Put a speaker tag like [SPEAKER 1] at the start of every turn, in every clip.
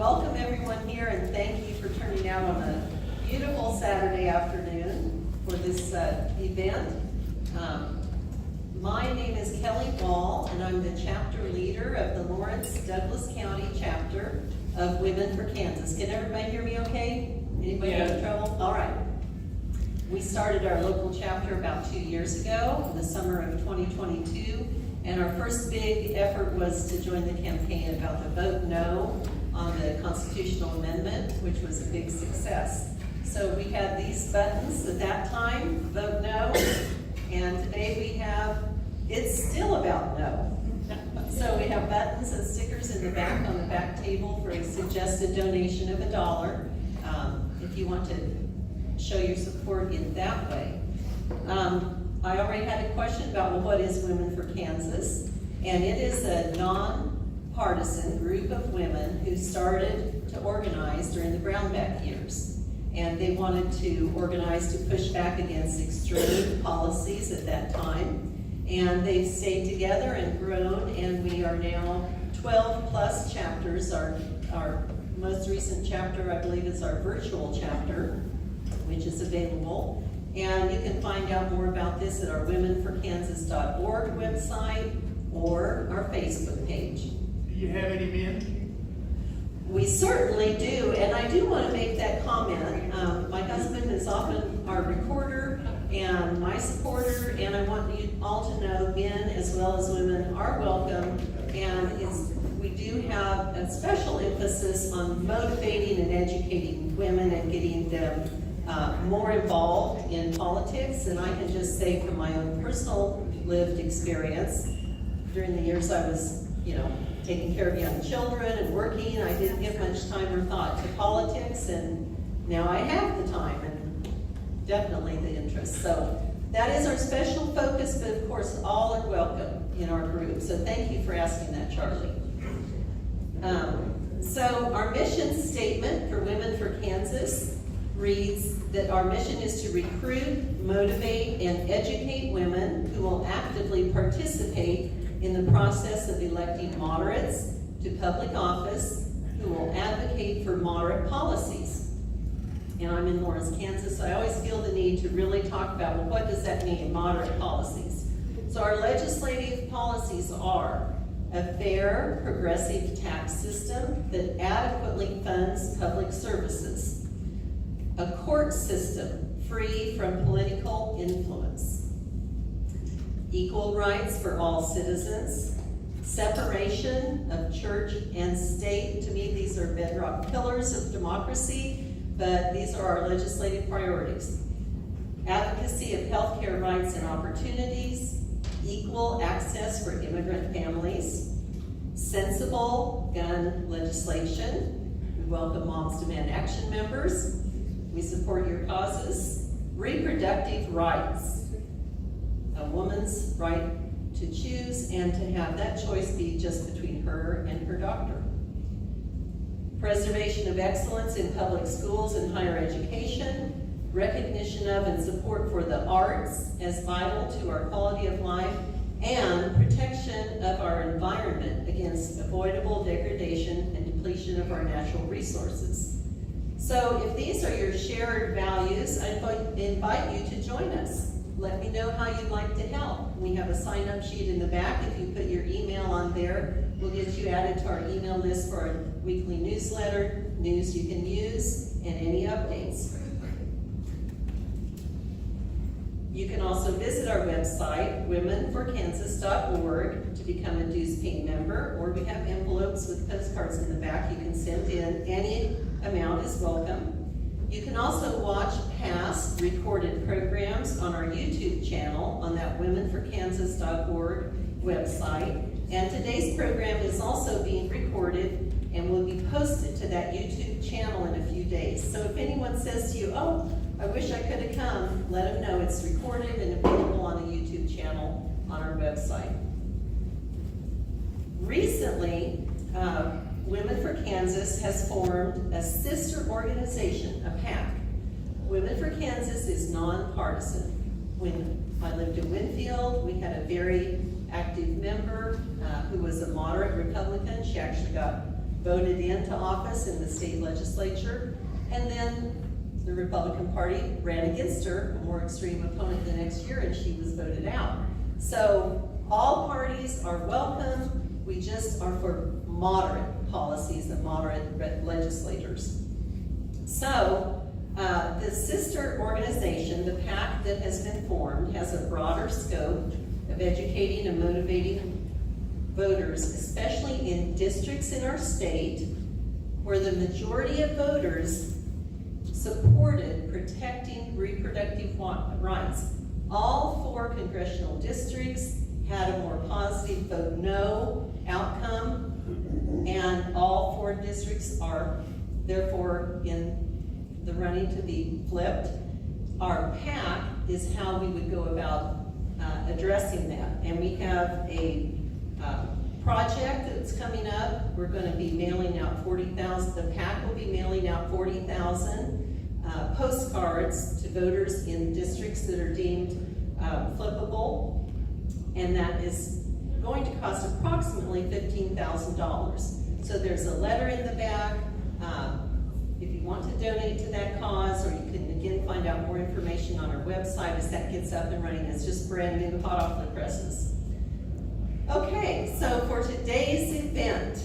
[SPEAKER 1] welcome everyone here and thank you for turning out on a beautiful Saturday afternoon for this event. My name is Kelly Ball and I'm the chapter leader of the Lawrence Douglas County chapter of Women for Kansas. Can everybody hear me okay? Anybody have trouble? All right. We started our local chapter about 2 years ago, in the summer of 2022, and our first big effort was to join the campaign about the vote no on the constitutional amendment, which was a big success. So we had these buttons at that time, vote no, and today we have, it's still about no. So we have buttons and stickers in the back on the back table for a suggested donation of $1 if you want to show your support in that way. I already had a question about, well, what is Women for Kansas? And it is a non-partisan group of women who started to organize during the Brownback years. And they wanted to organize to push back against extreme policies at that time. And they've stayed together and grown, and we are now 12 plus chapters. Our most recent chapter, I believe, is our virtual chapter, which is available. And you can find out more about this at our womenforkansas.org website or our Facebook page.
[SPEAKER 2] Do you have any men?
[SPEAKER 1] We certainly do, and I do want to make that comment. My husband is often our recorder and my supporter, and I want you all to know men as well as women are welcome, and we do have a special emphasis on motivating and educating women and getting them more involved in politics. And I can just say from my own personal lived experience, during the years I was, taking care of young children and working, I didn't give much time or thought to politics, and now I have the time and definitely the interest. So that is our special focus, but of course all are welcome in our group. So thank you for asking that, Charlie. So our mission statement for Women for Kansas reads that our mission is to recruit, motivate, and educate women who will actively participate in the process of electing moderates to public office who will advocate for moderate policies. And I'm in Lawrence, Kansas. I always feel the need to really talk about, well, what does that mean, moderate policies? So our legislative policies are a fair, progressive tax system that adequately funds public services, a court system free from political influence, equal rights for all citizens, separation of church and state. To me, these are bedrock pillars of democracy, but these are our legislative priorities. Advocacy of healthcare rights and opportunities, equal access for immigrant families, sensible gun legislation. We welcome Moms Demand Action members. We support your causes. Reproductive rights, a woman's right to choose and to have that choice be just between her and her doctor. Preservation of excellence in public schools and higher education, recognition of and support for the arts as vital to our quality of life, and protection of our environment against avoidable degradation and depletion of our natural resources. So if these are your shared values, I invite you to join us. Let me know how you'd like to help. We have a sign-up sheet in the back. If you put your email on there, we'll get you added to our email list for our weekly newsletter, news you can use, and any updates. You can also visit our website, womenforkansas.org, to become a dues-paying member, or we have envelopes with postcards in the back you can send in. Any amount is welcome. You can also watch past recorded programs on our YouTube channel on that womenforkansas.org website. And today's program is also being recorded and will be posted to that YouTube channel in a few days. So if anyone says to you, oh, I wish I could have come, let them know it's recorded and available on the YouTube channel on our website. Recently, Women for Kansas has formed a sister organization, a PAC. Women for Kansas is nonpartisan. When I lived in Winfield, we had a very active member who was a moderate Republican. She actually got voted into office in the state legislature, and then the Republican Party ran against her, a more extreme opponent the next year, and she was voted out. So all parties are welcome. We just are for moderate policies and moderate legislators. So the sister organization, the PAC that has been formed, has a broader scope of educating and motivating voters, especially in districts in our state where the majority of voters supported protecting reproductive rights. All 4 congressional districts had a more positive vote no outcome, and all 4 districts are therefore in the running to be flipped. Our PAC is how we would go about addressing that, and we have a project that's coming up. We're going to be mailing out 40,000, the PAC will be mailing out 40,000 postcards to voters in districts that are deemed flippable, and that is going to cost approximately $15,000. So there's a letter in the back. If you want to donate to that cause, or you can again find out more information on our website as that gets up and running. It's just brand new, hot off the presses. Okay, so for today's event,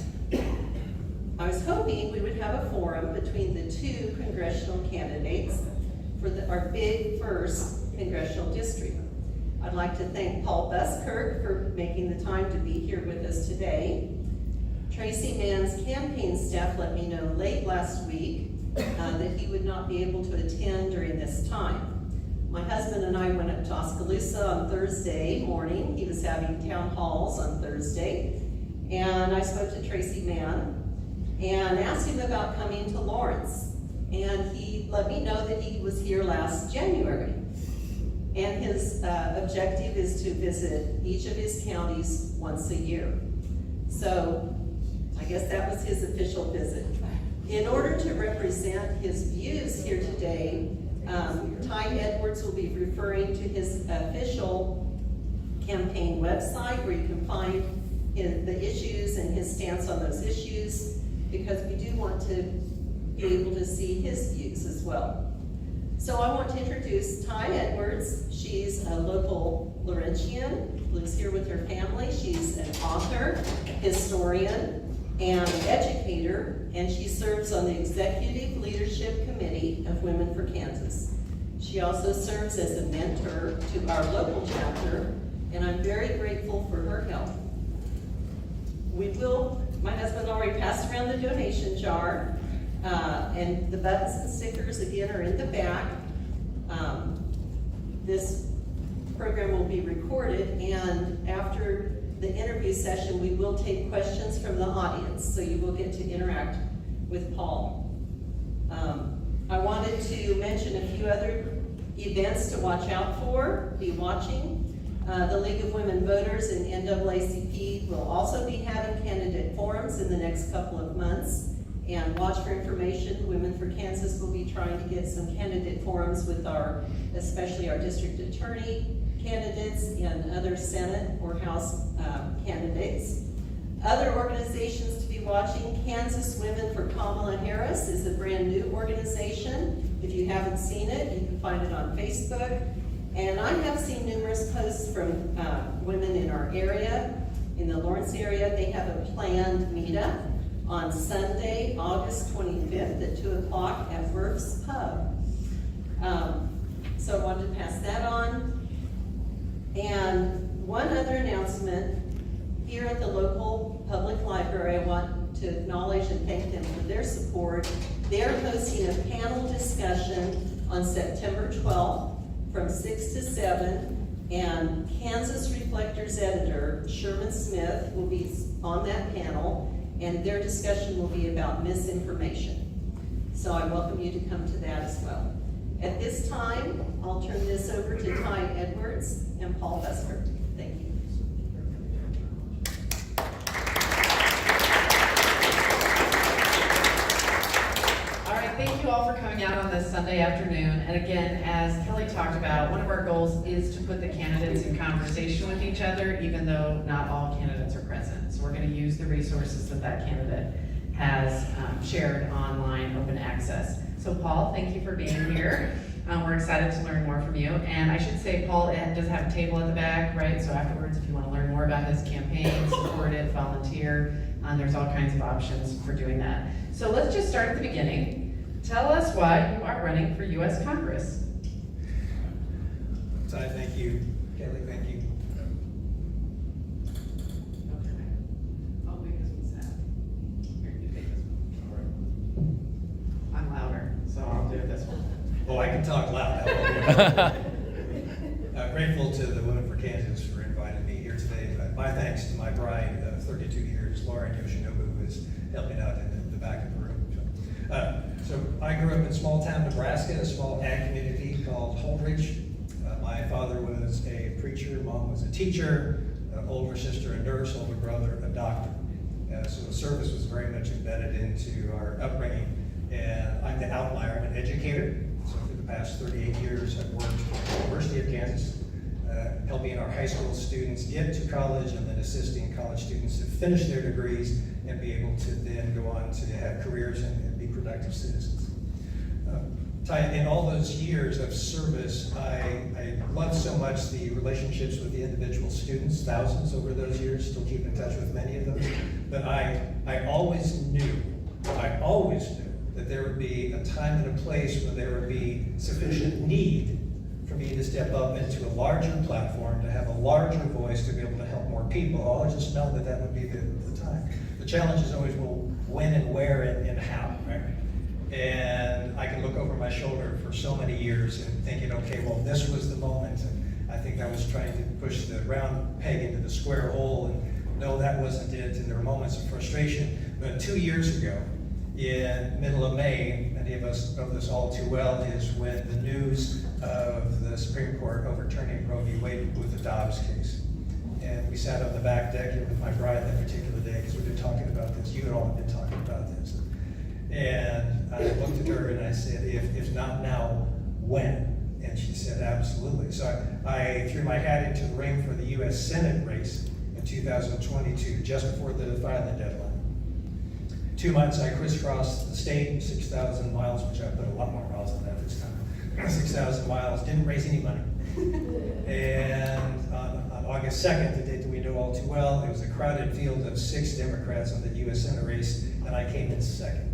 [SPEAKER 1] I was hoping we would have a forum between the 2 congressional candidates for our Big First Congressional District. I'd like to thank Paul Buskirk for making the time to be here with us today. Tracy Mann's campaign staff let me know late last week that he would not be able to attend during this time. My husband and I went up to Oskaloosa on Thursday morning. He was having town halls on Thursday, and I spoke to Tracy Mann and asked him about coming to Lawrence. And he let me know that he was here last January. And his objective is to visit each of his counties once a year. So I guess that was his official visit. In order to represent his views here today, Ty Edwards will be referring to his official campaign website where you can find the issues and his stance on those issues, because we do want to be able to see his views as well. So I want to introduce Ty Edwards. She's a local Laurentian, lives here with her family. She's an author, historian, and educator, and she serves on the Executive Leadership Committee of Women for Kansas. She also serves as a mentor to our local chapter, and I'm very grateful for her help. My husband already passed around the donation jar, and the buttons and stickers again are in the back. This program will be recorded, and after the interview session, we will take questions from the audience, so you will get to interact with Paul. I wanted to mention a few other events to watch out for, be watching. The League of Women Voters and NAACP will also be having candidate forums in the next couple of months, and watch for information. Women for Kansas will be trying to get some candidate forums with especially our district attorney candidates and other Senate or House candidates. Other organizations to be watching: Kansas Women for Kamala Harris is a brand new organization. If you haven't seen it, you can find it on Facebook. And I have seen numerous posts from women in our area, in the Lawrence area. They have a planned meetup on Sunday, August 25th at 2 o'clock at Burf's Pub. So I wanted to pass that on. And one other announcement, here at the local public library, I want to acknowledge and thank them for their support. They're hosting a panel discussion on September 12th from 6 to 7, and Kansas Reflectors editor Sherman Smith will be on that panel, and their discussion will be about misinformation. So I welcome you to come to that as well. At this time, I'll turn this over to Ty Edwards and Paul Buskirk. Thank you.
[SPEAKER 3] All right, thank you all for coming out on this Sunday afternoon. And again, as Kelly talked about, one of our goals is to put the candidates in conversation with each other, even though not all candidates are present. So we're going to use the resources that candidate has shared online open access. So Paul, thank you for being here. We're excited to learn more from you. And I should say, Paul does have a table at the back, right? So afterwards, if you want to learn more about his campaign, support it, volunteer, there's all kinds of options for doing that. So let's just start at the beginning. Tell us why you are running for U.S. Congress.
[SPEAKER 4] Ty, thank you. Kelly, thank you.
[SPEAKER 3] Okay. I'll make this one sad. Here, you take this one. I'm louder, so I'll do this one.
[SPEAKER 4] Oh, I can talk loud. Grateful to the Women for Kansas for inviting me here today. My thanks to my bride of 32 years, Lauren Yoshinobu, who is helping out in the back of the room. So I grew up in small town Nebraska, a small ag community called Holdridge. My father was a preacher, mom was a teacher, older sister a nurse, older brother a doctor. So the service was very much embedded into our upbringing. And I'm the outlier, I'm an educator. So for the past 38 years, I've worked at the University of Kansas, helping our high school students get to college and then assisting college students to finish their degrees and be able to then go on to have careers and be productive citizens. Ty, in all those years of service, I loved so much the relationships with the individual students, thousands over those years, still keep in touch with many of those. But I always knew that there would be a time and a place where there would be sufficient need for me to step up into a larger platform, to have a larger voice, to be able to help more people. I always just know that would be the time. The challenge is always, well, when and where and how, right? And I can look over my shoulder for so many years and thinking, okay, well, this was the moment. And I think I was trying to push the round peg into the square hole, and no, that wasn't it. And there were moments of frustration. But 2 years ago, in middle of May, many of us know this all too well, is when the news of the Supreme Court overturning Roe v. Wade with the Dobbs case. And we sat on the back deck here with my bride that particular day because we've been talking about this. You had all been talking about this. And I looked at her and I said, if not now, when? And she said, absolutely. So I threw my hat into the ring for the U.S. Senate race in 2022, just before the filing deadline. 2 months I crisscrossed the state, 6,000 miles, which I put a lot more miles than that this time. 6,000 miles, didn't raise any money. And on August 2nd, the date that we know all too well, it was a crowded field of 6 Democrats on the U.S. Senate race, and I came in second.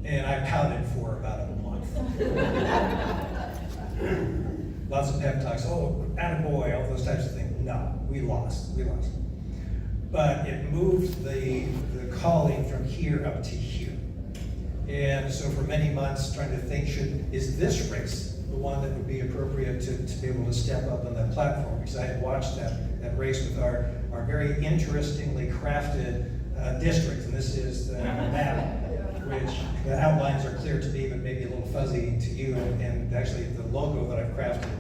[SPEAKER 4] And I pouted for about a month. Lots of pep talks, oh, attaboy, all those types of things. No, we lost. But it moved the calling from here up to here. And so for many months, trying to think, is this race the one that would be appropriate to be able to step up on that platform? Because I had watched that race with our very interestingly crafted district. And this is the map, which the outlines are clear to me, but maybe a little fuzzy to you. And actually the logo that I've crafted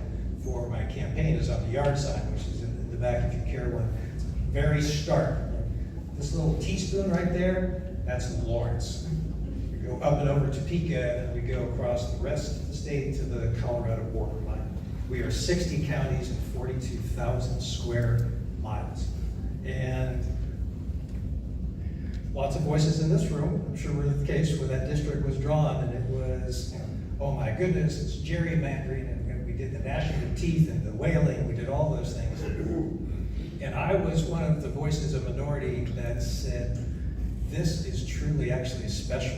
[SPEAKER 4] for my campaign is on the yard sign, which is in the back if you care one. Very stark. This little teaspoon right there, that's Lawrence. We go up and over Topeka, and we go across the rest of the state to the Colorado borderline. We are 60 counties and 42,000 square miles. And lots of voices in this room. I'm sure we're the case where that district was drawn, and it was, oh my goodness, it's gerrymandering, and we did the gnashing of teeth and the wailing, we did all those things. And I was one of the voices of minority that said, this is truly actually special.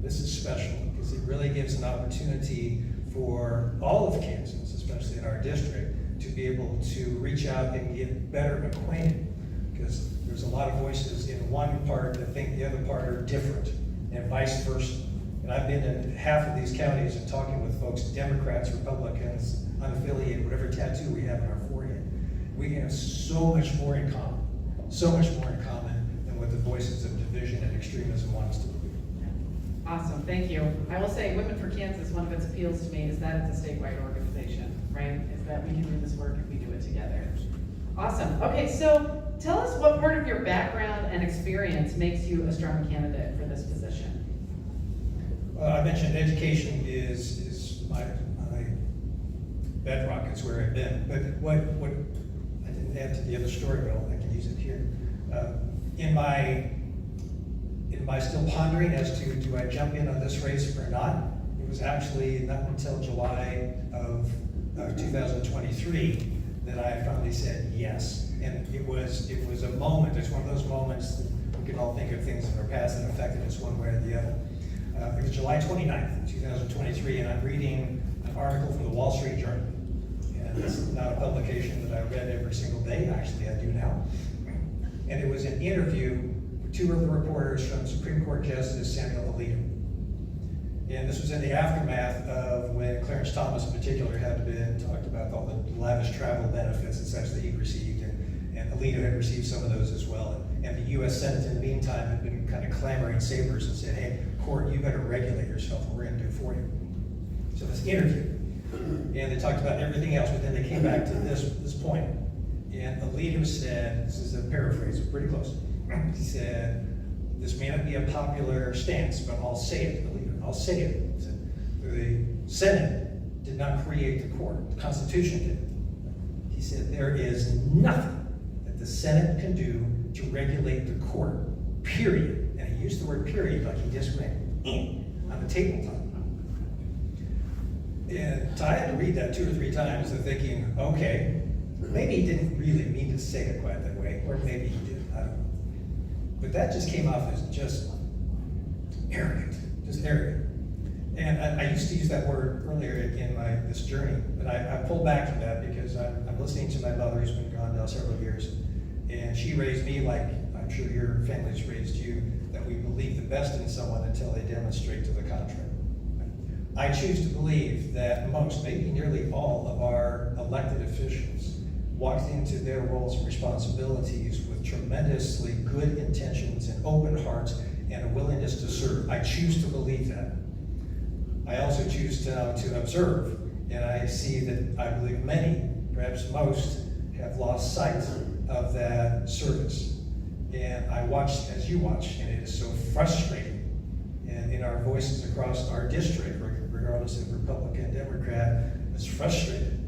[SPEAKER 4] This is special because it really gives an opportunity for all of Kansas, especially in our district, to be able to reach out and get better acquainted. Because there's a lot of voices in one part that think the other part are different, and vice versa. And I've been in half of these counties and talking with folks, Democrats, Republicans, unaffiliated, whatever tattoo we have on our forehead. We have so much more in common than what the voices of division and extremism want us to believe.
[SPEAKER 3] Awesome, thank you. I will say Women for Kansas, one of its appeals to me is that it's a statewide organization, right? Is that we can do this work if we do it together. Awesome, okay, so tell us what part of your background and experience makes you a strong candidate for this position.
[SPEAKER 4] I mentioned education is my bedrock, is where I've been. But what I didn't add to the other story, but I can use it here. In my I still pondering as to, do I jump in on this race or not? It was actually not until July of 2023 that I finally said yes. And it was a moment, it's one of those moments that we can all think of things in our past that affected us one way or the other. It was July 29th, 2023, and I'm reading an article from the Wall Street Journal. And it's not a publication that I read every single day, actually I do now. And it was an interview with two of the reporters from Supreme Court Justice Samuel Alito. And this was in the aftermath of when Clarence Thomas in particular had been talked about all the lavish travel benefits and such that he received, and Alito had received some of those as well. And the US Senate in the meantime had been kind of clamoring sabers and said, hey, court, you better regulate yourself, and we're gonna do it for you. So this interview, and they talked about everything else, but then they came back to this point. And Alito said, this is a paraphrase, pretty close. He said, this may not be a popular stance, but I'll say it, Alito, I'll say it. He said, the Senate did not create the court, the Constitution did. He said, there is nothing that the Senate can do to regulate the court, period. And he used the word period like he just went on the tabletop. And so I had to read that 2 or 3 times and thinking, okay, maybe he didn't really mean to say it quite that way, or maybe he did, I don't know. But that just came off as just arrogant, just arrogant. And I used to use that word earlier in this journey, but I pulled back from that because I'm listening to my mother, who's been gone now several years, and she raised me like I'm sure your family's raised you, that we believe the best in someone until they demonstrate to the contrary. I choose to believe that most, maybe nearly all of our elected officials walked into their roles and responsibilities with tremendously good intentions and open hearts and a willingness to serve. I choose to believe that. I also choose to observe, and I see that I believe many, perhaps most, have lost sight of that service. And I watch as you watch, and it is so frustrating. And in our voices across our district, regardless of Republican, Democrat, it's frustrating.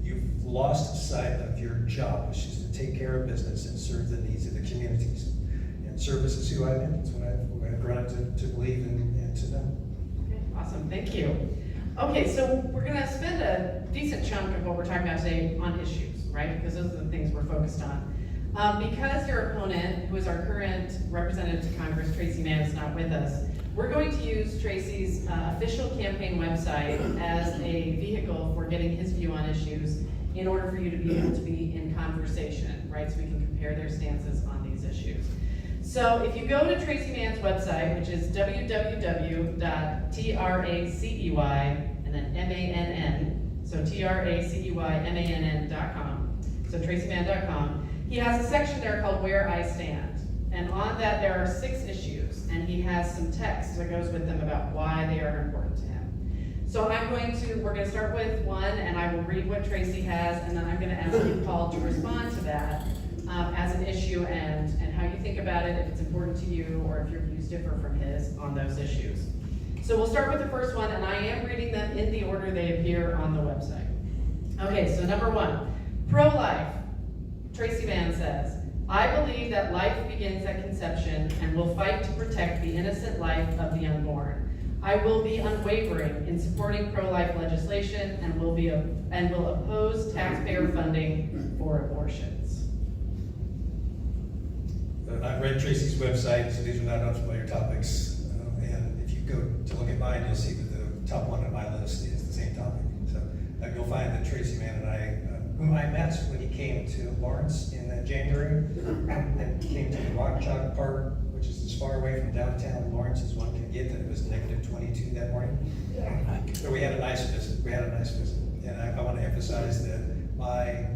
[SPEAKER 4] You've lost sight of your job, which is to take care of business and serve the needs of the communities. And service is who I've been. It's what I've grown up to believe and to know.
[SPEAKER 3] Okay, awesome, thank you. Okay, so we're gonna spend a decent chunk of what we're talking about today on issues, right? Because those are the things we're focused on. Because your opponent, who is our current representative to Congress, Tracy Mann, is not with us, we're going to use Tracy's official campaign website as a vehicle for getting his view on issues in order for you to be able to be in conversation, right? So we can compare their stances on these issues. So if you go to Tracy Mann's website, which is www.tracey and then MANN, so TRACEYMANN.com, so tracymann.com, he has a section there called Where I Stand. And on that there are 6 issues, and he has some text that goes with them about why they are important to him. So we're going to start with one, and I will read what Tracy has, and then I'm going to ask you, Paul, to respond to that as an issue and how you think about it, if it's important to you, or if your views differ from his on those issues. So we'll start with the first one, and I am reading them in the order they appear on the website. Okay, so number 1, pro-life. Tracy Mann says, I believe that life begins at conception and will fight to protect the innocent life of the unborn. I will be unwavering in supporting pro-life legislation and will oppose taxpayer funding for abortions.
[SPEAKER 4] I've read Tracy's website, so these are not unfamiliar topics. And if you go to look at mine, you'll see that the top one on my list is the same topic. So you'll find that Tracy Mann and I, whom I met when he came to Lawrence in January, and came to the Rock Chalk Park, which is as far away from downtown Lawrence as one can get, that it was -22 that morning. So we had a nice visit. And I want to emphasize that my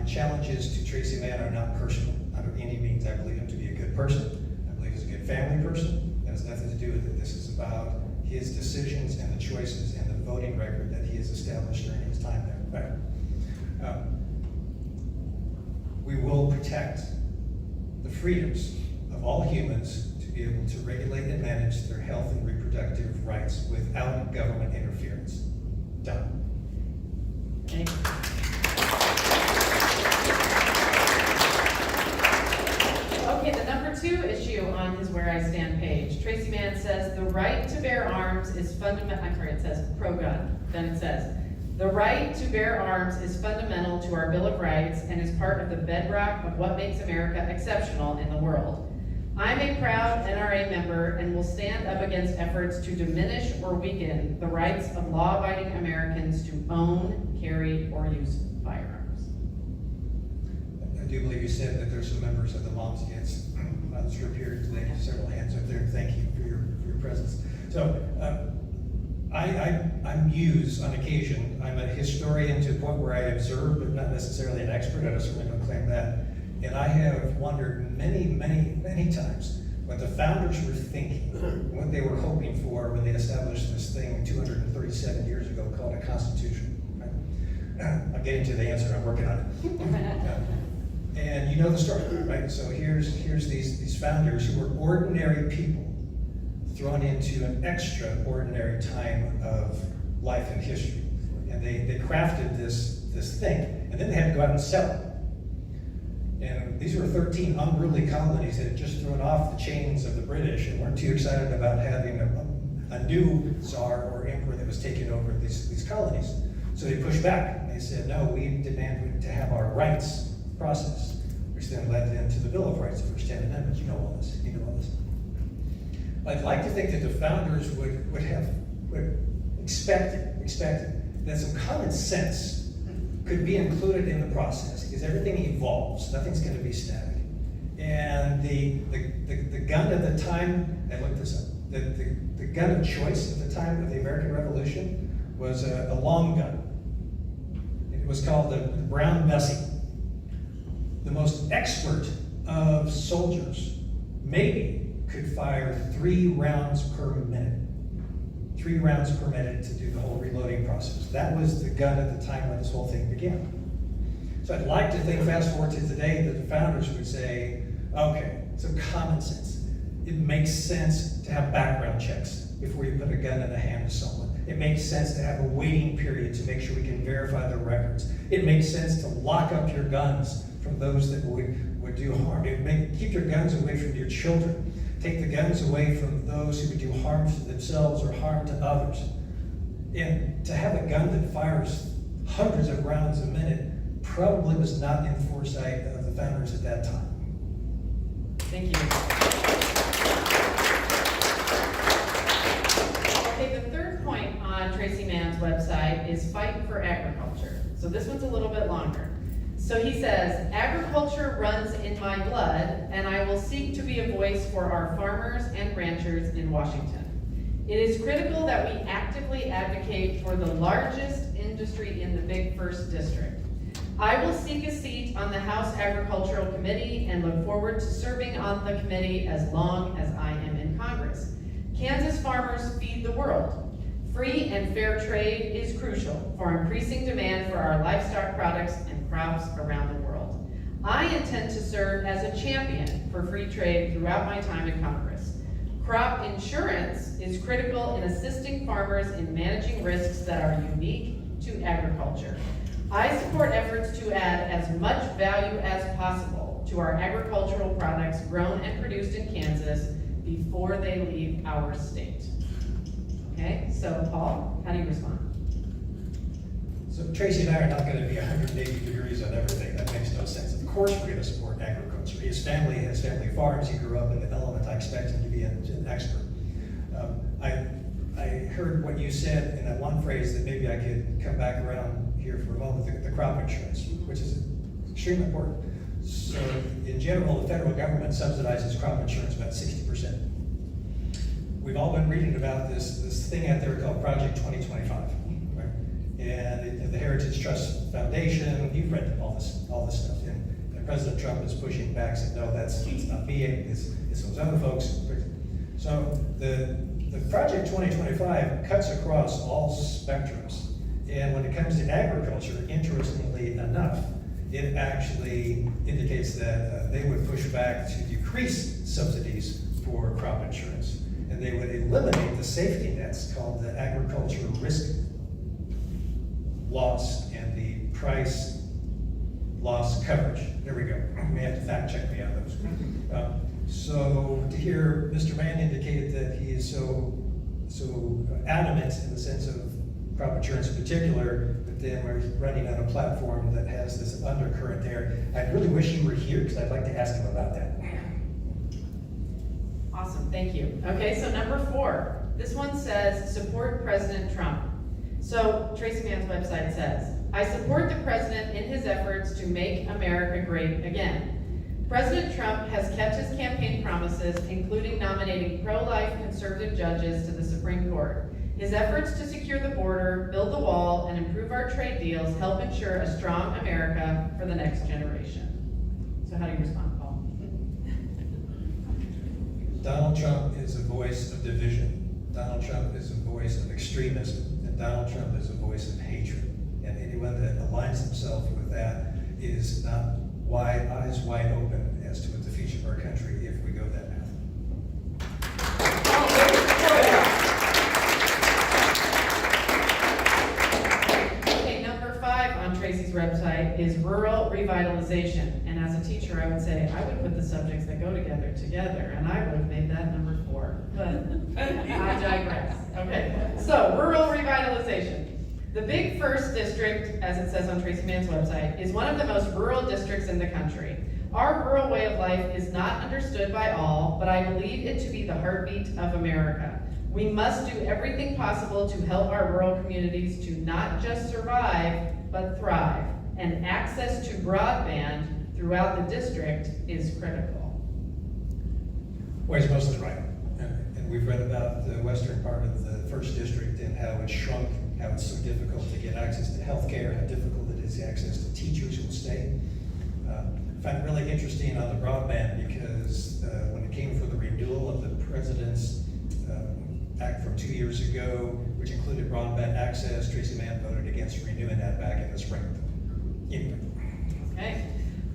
[SPEAKER 4] challenges to Tracy Mann are not personal under any means. I believe him to be a good person. I believe he's a good family person. It has nothing to do with it. This is about his decisions and the choices and the voting record that he has established during his time there. Right. We will protect the freedoms of all humans to be able to regulate and manage their health and reproductive rights without government interference. Done.
[SPEAKER 3] Thank you. Okay, the number 2 issue on his Where I Stand page page. Tracy Mann says, the right to bear arms is fundamental, I'm sorry, it says pro-gun. Then it says, the right to bear arms is fundamental to our Bill of Rights and is part of the bedrock of what makes America exceptional in the world. I'm a proud NRA member and will stand up against efforts to diminish or weaken the rights of law-abiding Americans to own, carry, or use firearms.
[SPEAKER 4] I do believe you said that there's some members of the Moms Against Violence group here today. Several hands up there. Thank you for your presence. So I'm used on occasion. I'm a historian to the point where I observe, but not necessarily an expert. I certainly don't claim that. And I have wondered many times what the founders were thinking, what they were hoping for when they established this thing 237 years ago called a constitution. Right? I'm getting to the answer. I'm working on it. And you know the story, right? So here's these founders who were ordinary people thrown into an extraordinary time of life and history. And they crafted this thing, and then they had to go out and sell it. And these were 13 unruly colonies that had just thrown off the chains of the British and weren't too excited about having a new czar or emperor that was taking over these colonies. So they pushed back. They said, no, we demand to have our rights processed, which then led into the Bill of Rights, the first 10 amendments. You know all this. I'd like to think that the founders would expect that some common sense could be included in the process, because everything evolves. Nothing's going to be static. And the gun at the time, I looked this up, the gun of choice at the time of the American Revolution was a long gun. It was called the Brown Bessie. The most expert of soldiers maybe could fire 3 rounds per minute. 3 rounds per minute to do the whole reloading process. That was the gun at the time when this whole thing began. So I'd like to think, fast forward to today, that the founders would say, okay, so common sense. It makes sense to have background checks before you put a gun in the hand of someone. It makes sense to have a waiting period to make sure we can verify their records. It makes sense to lock up your guns from those that would do harm. Keep your guns away from your children. Take the guns away from those who would do harm to themselves or harm to others. And to have a gun that fires hundreds of rounds a minute probably was not in foresight of the founders at that time.
[SPEAKER 3] Thank you. Okay, the third point on Tracy Mann's website is fight for agriculture. So this one's a little bit longer. So he says, agriculture runs in my blood, and I will seek to be a voice for our farmers and ranchers in Washington. It is critical that we actively advocate for the largest industry in the Big First District. I will seek a seat on the House Agricultural Committee and look forward to serving on the committee as long as I am in Congress. Kansas farmers feed the world. Free and fair trade is crucial for increasing demand for our livestock products and crops around the world. I intend to serve as a champion for free trade throughout my time in Congress. Crop insurance is critical in assisting farmers in managing risks that are unique to agriculture. I support efforts to add as much value as possible to our agricultural products grown and produced in Kansas before they leave our state. Okay, so Paul, how do you respond?
[SPEAKER 4] So Tracy and I are not going to be 180 degrees on everything. That makes no sense. Of course we're going to support agriculture. His family has family farms. He grew up in the element. I expect him to be an expert. I heard what you said in that one phrase that maybe I could come back around here for a moment, the crop insurance, which is extremely important. So in general, the federal government subsidizes crop insurance about 60%. We've all been reading about this thing out there called Project 2025, right? And the Heritage Trust Foundation, you've read all this stuff. And President Trump is pushing back, saying, no, it's not me, it's those other folks. So the Project 2025 cuts across all spectrums. And when it comes to agriculture, interestingly enough, it actually indicates that they would push back to decrease subsidies for crop insurance. And they would eliminate the safety nets called the agriculture risk loss and the price loss coverage. There we go. You may have to fact check me on those. So to hear Mr. Mann indicate that he is so adamant in the sense of crop insurance in particular, but then we're running on a platform that has this undercurrent there. I really wish he were here because I'd like to ask him about that.
[SPEAKER 3] Awesome, thank you. Okay, so number 4. This one says, support President Trump. So Tracy Mann's website says, I support the president in his efforts to make America great again. President Trump has kept his campaign promises, including nominating pro-life conservative judges to the Supreme Court. His efforts to secure the border, build the wall, and improve our trade deals help ensure a strong America for the next generation. So how do you respond, Paul?
[SPEAKER 4] Donald Trump is a voice of division. Donald Trump is a voice of extremism. And Donald Trump is a voice of hatred. And anyone that aligns himself with that is not eyes wide open as to what the future of our country if we go that path.
[SPEAKER 3] Okay, number 5 on Tracy's website is rural revitalization. And as a teacher, I would say I would put the subjects that go together, and I would have made that number 4. But I digress. Okay, so rural revitalization. The Big First District, as it says on Tracy Mann's website, is one of the most rural districts in the country. Our rural way of life is not understood by all, but I believe it to be the heartbeat of America. We must do everything possible to help our rural communities to not just survive, but thrive. And access to broadband throughout the district is critical.
[SPEAKER 4] Well, he's mostly right. And we've read about the western part of the first district and how it shrunk, how it's so difficult to get access to health care, how difficult it is to access to teachers who will stay. I find it really interesting on the broadband because when it came for the renewal of the President's Act from 2 years ago, which included broadband access, Tracy Mann voted against renewing that back in the spring. Anyway.
[SPEAKER 3] Okay.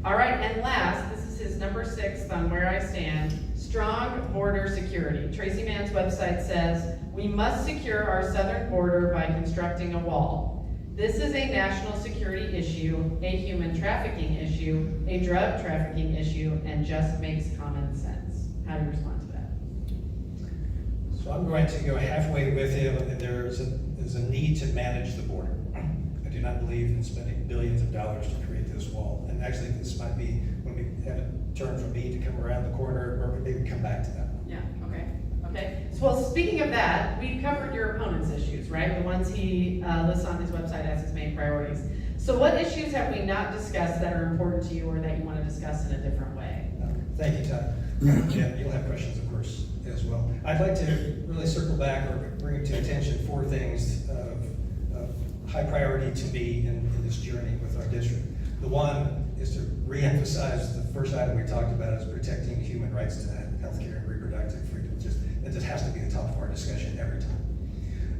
[SPEAKER 3] All right, and last, this is his number 6 on where I stand, strong border security. Tracy Mann's website says, we must secure our southern border by constructing a wall. This is a national security issue, a human trafficking issue, a drug trafficking issue, and just makes common sense. How do you respond to that?
[SPEAKER 4] So I'm going to go halfway with him, and there's a need to manage the border. I do not believe in spending billions of dollars to create this wall. And actually, this might be when we have a turn from me to come around the corner, or maybe come back to that.
[SPEAKER 3] Yeah, okay. Okay, so well, speaking of that, we covered your opponent's issues, right? The ones he lists on his website as his main priorities. So what issues have we not discussed that are important to you or that you want to discuss in a different way?
[SPEAKER 4] Thank you, Todd. Yeah, you'll have questions, of course, as well. I'd like to really circle back or bring to attention 4 things of high priority to me in this journey with our district. The one is to reemphasize the first item we talked about is protecting human rights to healthcare and reproductive freedom. It just has to be the top of our discussion every time.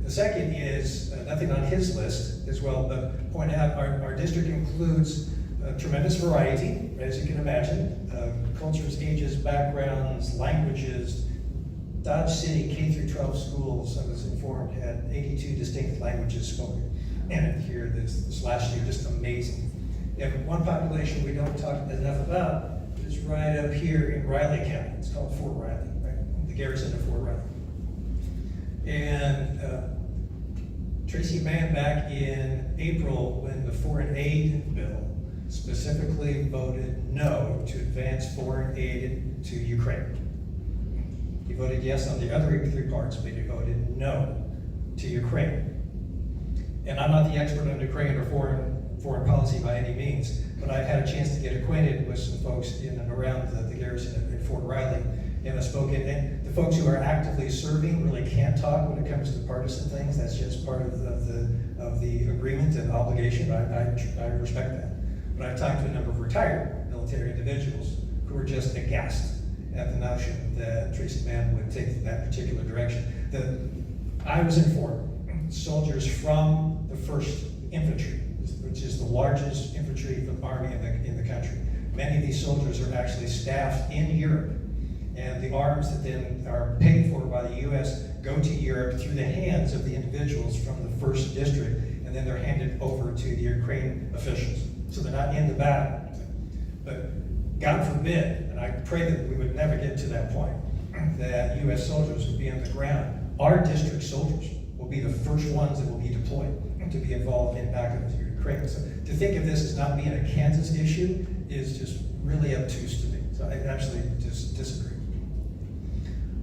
[SPEAKER 4] The second is nothing on his list as well, but point out our district includes tremendous variety, as you can imagine, cultures, ages, backgrounds, languages. Dodge City K-12 schools, I was informed, had 82 distinct languages spoken in it here this last year, just amazing. We have one population we don't talk enough about, is right up here in Riley County. It's called Fort Riley, right? The garrison of Fort Riley. And Tracy Mann, back in April, when the foreign aid bill specifically voted no to advance foreign aid to Ukraine. He voted yes on the other 3 parts, but he voted no to Ukraine. And I'm not the expert on Ukraine or foreign policy by any means, but I've had a chance to get acquainted with some folks in and around the garrison at Fort Riley, and I've spoken, and the folks who are actively serving really can't talk when it comes to partisan things. That's just part of the agreement and obligation. I respect that. But I've talked to a number of retired military individuals who are just aghast at the notion that Tracy Mann would take that particular direction. I was informed soldiers from the 1st Infantry, which is the largest infantry army in the country. Many of these soldiers are actually staffed in Europe, and the arms that then are paid for by the U.S. go to Europe through the hands of the individuals from the 1st District, and then they're handed over to the Ukraine officials. So they're not in the battle. But God forbid and I pray that we would never get to that point, that U.S. soldiers would be on the ground. Our district soldiers will be the first ones that will be deployed to be involved in backup of Ukraine. So to think of this as not being a Kansas issue is just really obtuse to me. So I actually just disagree.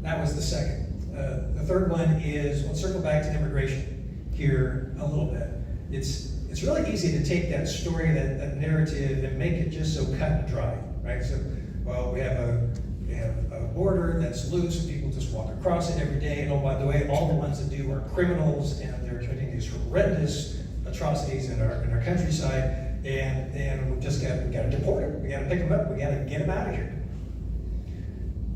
[SPEAKER 4] That was the second. The third one is, we'll circle back to immigration here a little bit. It's really easy to take that story, that narrative, and make it just so cut and dry, right? So, well, we have a border that's loose, people just walk across it every day, and oh, by the way, all the ones that do are criminals, and they're committing these horrendous atrocities in our countryside, and we got to deport them, we got to pick them up, we got to get them out of here.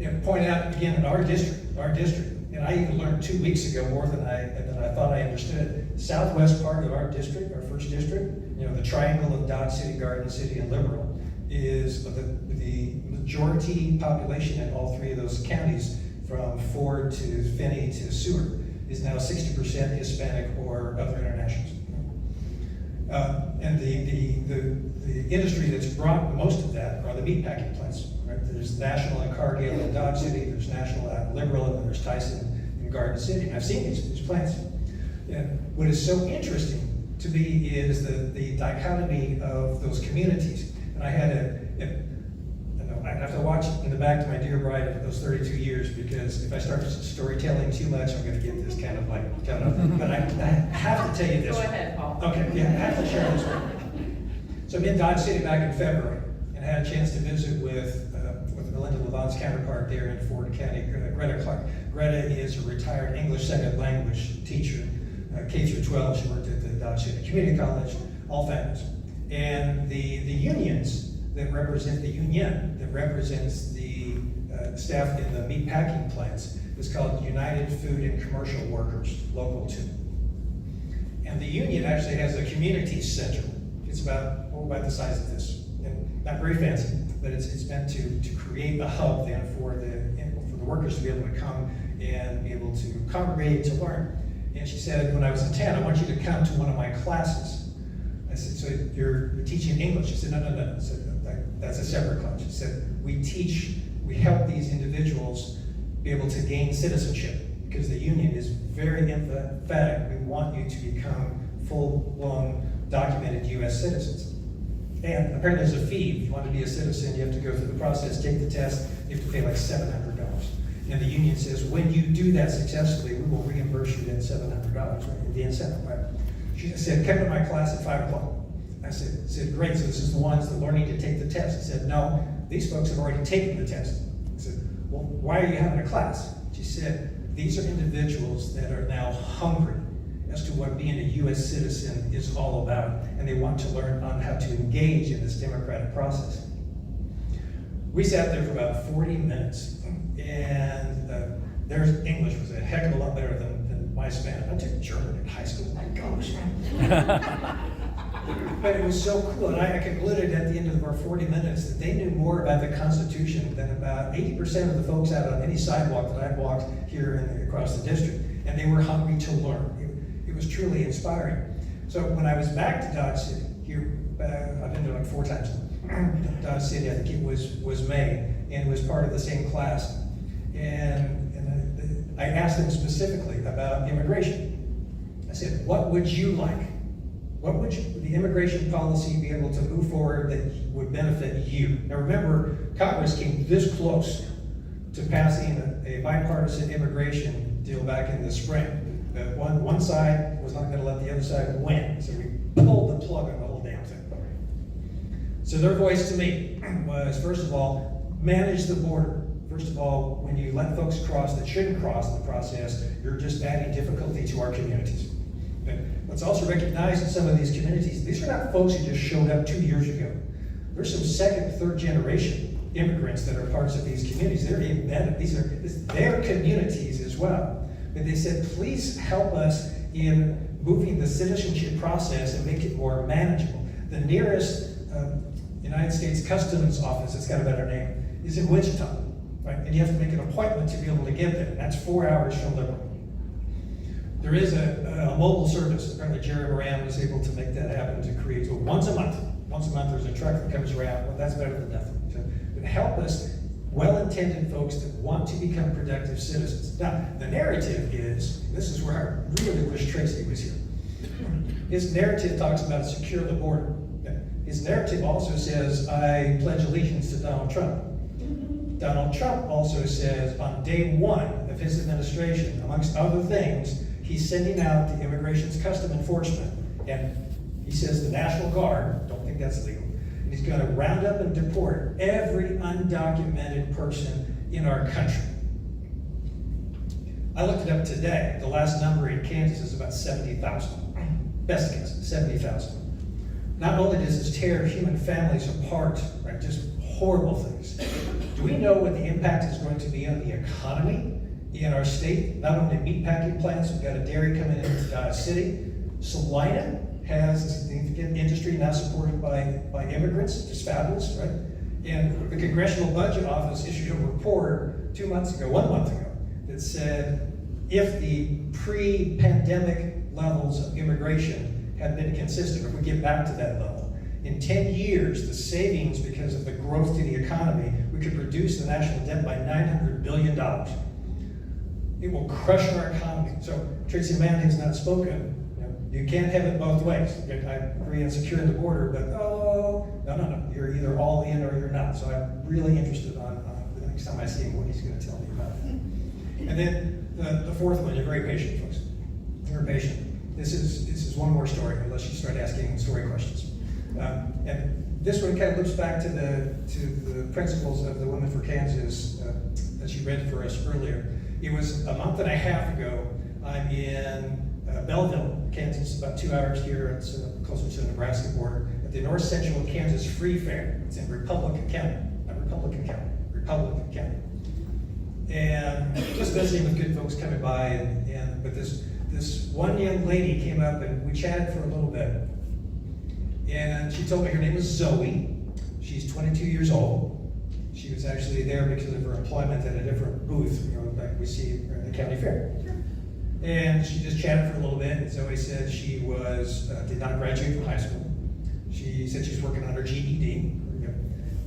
[SPEAKER 4] And point out again in our district, and I even learned 2 weeks ago more than I thought I understood. The southwest part of our district, our first district, the triangle of Dodge City, Garden City, and Liberal, is the majority population in all three of those counties, from Ford to Finney to Seward, is now 60% Hispanic or other internationals. And the industry that's brought most of that are the meatpacking plants. Right? There's National in Cargill and Dodge City, there's National at Liberal, and there's Tyson in Garden City. And I've seen these plants. And what is so interesting to me is the dichotomy of those communities. And I have to watch in the back to my dear bride of those 32 years, because if I start storytelling too much, I'm going to get this kind of like cut off. But I have to tell you this.
[SPEAKER 3] Go ahead, Paul.
[SPEAKER 4] Okay, yeah, I have to share this one. So I'm in Dodge City back in February, and had a chance to visit with Melinda Levon's counterpart there in Ford County, Greta Clark. Greta is a retired English second language teacher, K through 12. She worked at the Dodge City Community College, all families. And the unions that represent the union that represents the staff in the meatpacking plants is called United Food and Commercial Workers, Local 2. And the union actually has a community center. It's about the size of this, and not very fancy, but it's meant to create a hub then for the workers to be able to come and be able to congregate, to learn. And she said, when I was in town, I want you to come to one of my classes. I said, so you're teaching English? She said, no. I said, that's a separate class. She said, we help these individuals be able to gain citizenship, because the union is very emphatic. We want you to become full-blown documented U.S. citizens. And apparently there's a fee. If you want to be a citizen, you have to go through the process, take the test, you have to pay like $700. And the union says, when you do that successfully, we will reimburse you that $700, right, the incentive, right? She said, come to my class at 5 o'clock. I said, great, so this is the ones that are learning to take the test. I said, no, these folks have already taken the test. I said, well, why are you having a class? She said, these are individuals that are now hungry as to what being a U.S. citizen is all about, and they want to learn on how to engage in this democratic process. We sat there for about 40 minutes, and their English was a heck of a lot better than my Spanish. I took German in high school, my gosh. But it was so cool, and I concluded at the end of our 40 minutes that they knew more about the Constitution than about 80% of the folks out on any sidewalk that I've walked here and across the district, and they were hungry to learn. It was truly inspiring. So when I was back to Dodge City, here, I've been there like 4 times now. Dodge City, I think it was May, and it was part of the same class. And I asked them specifically about immigration. I said, what would you like? What would the immigration policy be able to move forward that would benefit you? Now remember, Congress came this close to passing a bipartisan immigration deal back in the spring. One side was not going to let the other side win, so we pulled the plug on the whole damn thing. So their voice to me was, first of all, manage the border. First of all, when you let folks cross that shouldn't cross the process, you're just adding difficulty to our communities. But let's also recognize in some of these communities, these are not folks who just showed up 2 years ago. There's some second, third generation immigrants that are parts of these communities. They're embedded. These are their communities as well. But they said, please help us in moving the citizenship process and make it more manageable. The nearest United States Customs office, it's got a better name, is in Wichita, right? And you have to make an appointment to be able to get there. That's 4 hours from Liberal. There is a mobile service. Apparently Jerry Moran was able to make that happen to create once a month there's a truck that comes around. Well, that's better than nothing. So help us well-intended folks that want to become productive citizens. Now, the narrative is, this is where I really wish Tracy was here. His narrative talks about secure the border. His narrative also says, I pledge allegiance to Donald Trump. Donald Trump also says on day one of his administration, amongst other things, he's sending out the Immigration's Custom Enforcement, and he says the National Guard, don't think that's legal, and he's going to round up and deport every undocumented person in our country. I looked it up today. The last number in Kansas is about 70,000. Best guess, 70,000. Not only does this tear human families apart, right, just horrible things. Do we know what the impact is going to be on the economy in our state? Not only meatpacking plants, we've got a dairy coming into Dodge City. Salina has a significant industry now supported by immigrants, which is fabulous, right? And the Congressional Budget Office issued a report 1 month ago, that said if the pre-pandemic levels of immigration have been consistent, if we get back to that level, in 10 years, the savings because of the growth to the economy, we could reduce the national debt by $900 billion. It will crush our economy. So Tracy Manning has not spoken. You can't have it both ways. I agree on securing the border, but no. You're either all in or you're not. So I'm really interested on the next time I see him, what he's going to tell me about it. And then the fourth one, you're very patient, folks. You're patient. This is one more story, unless you start asking story questions. And this one kind of loops back to the principles of the Women for Kansas that you read for us earlier. It was a month and a half ago. I'm in Belleville, Kansas, about 2 hours here. It's closer to the Nebraska border, at the North Central Kansas Free Fair. It's in Republican County, not Republican County, Republican County. And just visiting with good folks coming by, but this one young lady came up and we chatted for a little bit. And she told me her name is Zoe. She's 22 years old. She was actually there because of her employment at a different booth, like we see at the county fair. And she just chatted for a little bit, and Zoe said she did not graduate from high school. She said she's working on her GED,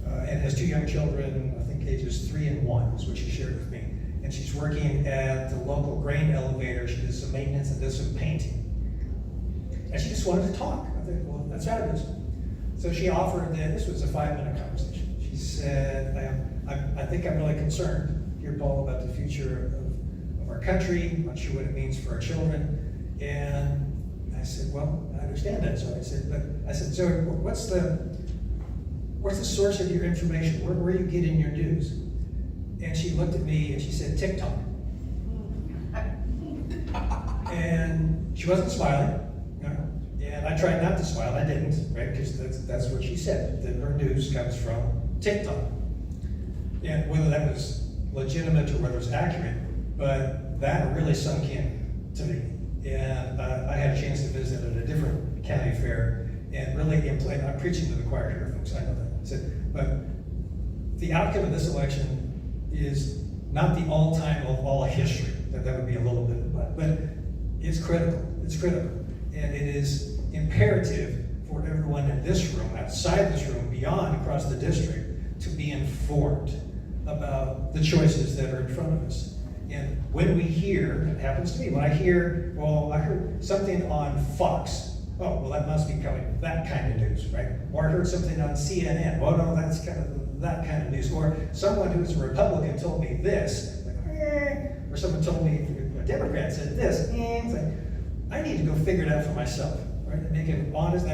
[SPEAKER 4] and has 2 young children, I think ages 3 and 1 is what she shared with me. And she's working at the local grain elevator. She does some maintenance and does some painting. And she just wanted to talk. I think, well, that's fabulous. So she offered that this was a 5-minute conversation. She said, I think I'm really concerned here, Paul, about the future of our country. I'm not sure what it means for our children. And I said, well, I understand that. So I said, so what's the source of your information? Where are you getting your news? And she looked at me and she said, TikTok. And she wasn't smiling. And I tried not to smile. I didn't, right? Because that's what she said, that her news comes from TikTok. And whether that was legitimate or whether it was accurate, but that really sunk in to me. And I had a chance to visit at a different county fair and really I'm preaching to the choir here, folks, I know that. I said, but the outcome of this election is not the all-time of all history. That would be a little bit, but it's critical. It's critical. And it is imperative for everyone in this room, outside this room, beyond, across the district, to be informed about the choices that are in front of us. And when we hear, it happens to me, when I hear, well, I heard something on Fox. Oh, well, that must be coming, that kind of news, right? Or I heard something on CNN. Well, no, that's kind of that kind of news. Or someone who's a Republican told me this, or someone told me, a Democrat said this, it's like, I need to go figure it out for myself, right? And make it honest.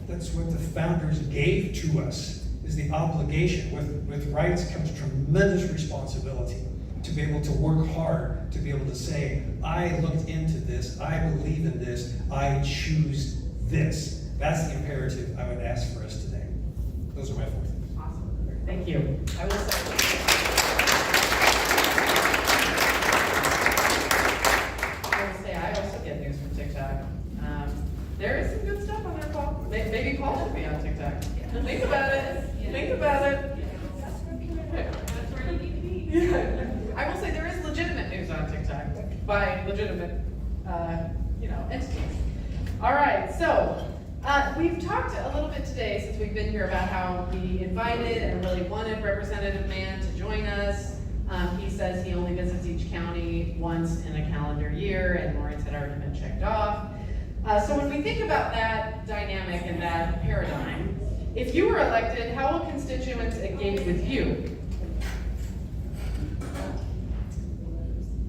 [SPEAKER 4] That's what the founders gave to us, is the obligation. With rights comes tremendous responsibility to be able to work hard, to be able to say, I looked into this, I believe in this, I choose this. That's the imperative I would ask for us today. Those are my 4 things.
[SPEAKER 3] Awesome. Thank you. I will say I also get news from TikTok. There is some good stuff on there, Paul. Maybe Paul should be on TikTok. Think about it. Think about it.
[SPEAKER 5] That's where you need to be.
[SPEAKER 3] Yeah. I will say there is legitimate news on TikTok by legitimate, entities. All right, so we've talked a little bit today since we've been here about how we invited and really wanted Representative Mann to join us. He says he only visits each county once in a calendar year, and Lawrence had already been checked off. So when we think about that dynamic and that paradigm, if you were elected, how will constituents engage with you?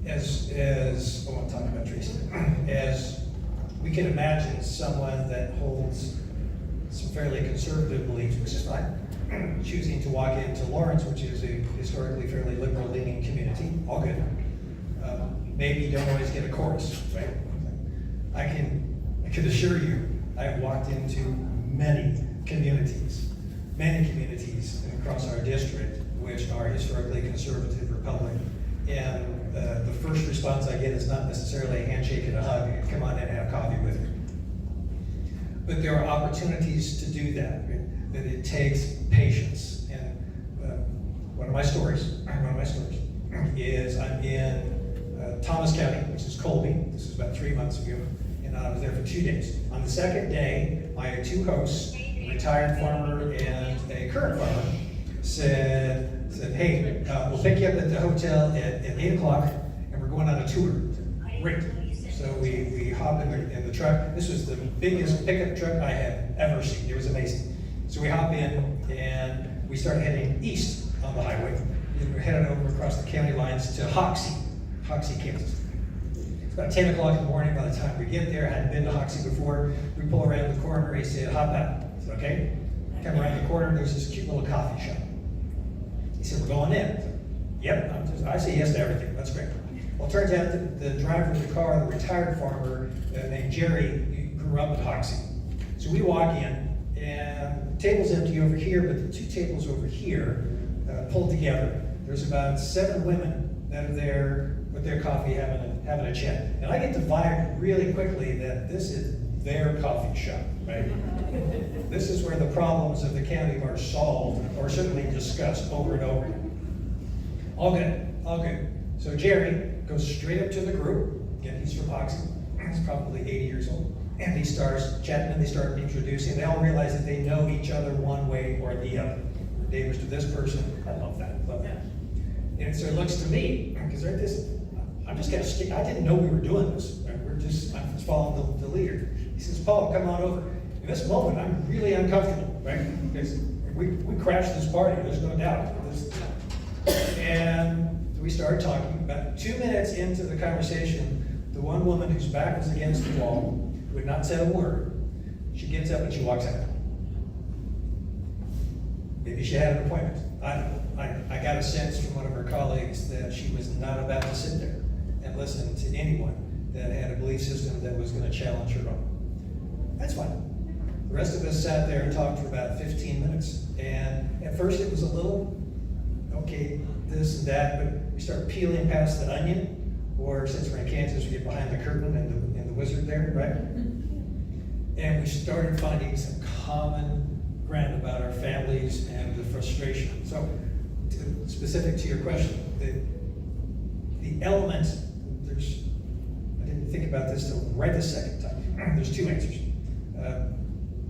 [SPEAKER 4] As I want to talk about Tracy, as we can imagine someone that holds some fairly conservative beliefs, which is fine, choosing to walk into Lawrence, which is a historically fairly liberal leaning community, all good. Maybe you don't always get a chorus, right? I can assure you, I have walked into many communities across our district, which are historically conservative Republican. And the first response I get is not necessarily a handshake and a hug, and come on in and have coffee with me. But there are opportunities to do that, right? That it takes patience. And one of my stories is I'm in Thomas County, which is Colby. This was about 3 months ago, and I was there for 2 days. On the second day, my two hosts, a retired farmer and a current farmer, said, hey, we'll pick you up at the hotel at 8 o'clock, and we're going on a tour. Great. So we hop in the truck. This was the biggest pickup truck I have ever seen. It was amazing. So we hop in, and we start heading east on the highway. And we're headed over across the county lines to Hoxie, Kansas. It's about 10 o'clock in the morning by the time we get there. I hadn't been to Hoxie before. We pull around the corner. He said, hop out. I said, okay. Come around the corner. There's this cute little coffee shop. He said, we're going in. I said, yep, I say yes to everything. That's great. Well, it turns out that the driver of the car, the retired farmer named Jerry, grew up in Hoxie. So we walk in, and the table's empty over here, but the two tables over here pulled together. There's about 7 women that are there with their coffee having a chat. And I get the vibe really quickly that this is their coffee shop, right? This is where the problems of the county are solved, or certainly discussed over and over. All good. So Jerry goes straight up to the group. Again, he's from Hoxie. He's probably 80 years old. And he starts chatting, and they start introducing. They all realize that they know each other one way or the other. We're neighbors to this person. I love that. And so he looks to me, because I'm just gonna stick. I didn't know we were doing this. Right? I'm just following the leader. He says, Paul, come on over. In this moment, I'm really uncomfortable, right? Because we crashed this party, there's no doubt. And we started talking. About 2 minutes into the conversation, the one woman whose back was against the wall, who had not said a word, she gets up and she walks out. Maybe she had an appointment. I got a sense from one of her colleagues that she was not about to sit there and listen to anyone that had a belief system that was going to challenge her own. That's fine. The rest of us sat there and talked for about 15 minutes. And at first it was a little, okay, this and that, but we start peeling past the onion, or since we're in Kansas, we get behind the curtain and the wizard there, right? And we started finding some common ground about our families and the frustration. So, specific to your question, the element, I didn't think about this till right the second time. There's 2 answers.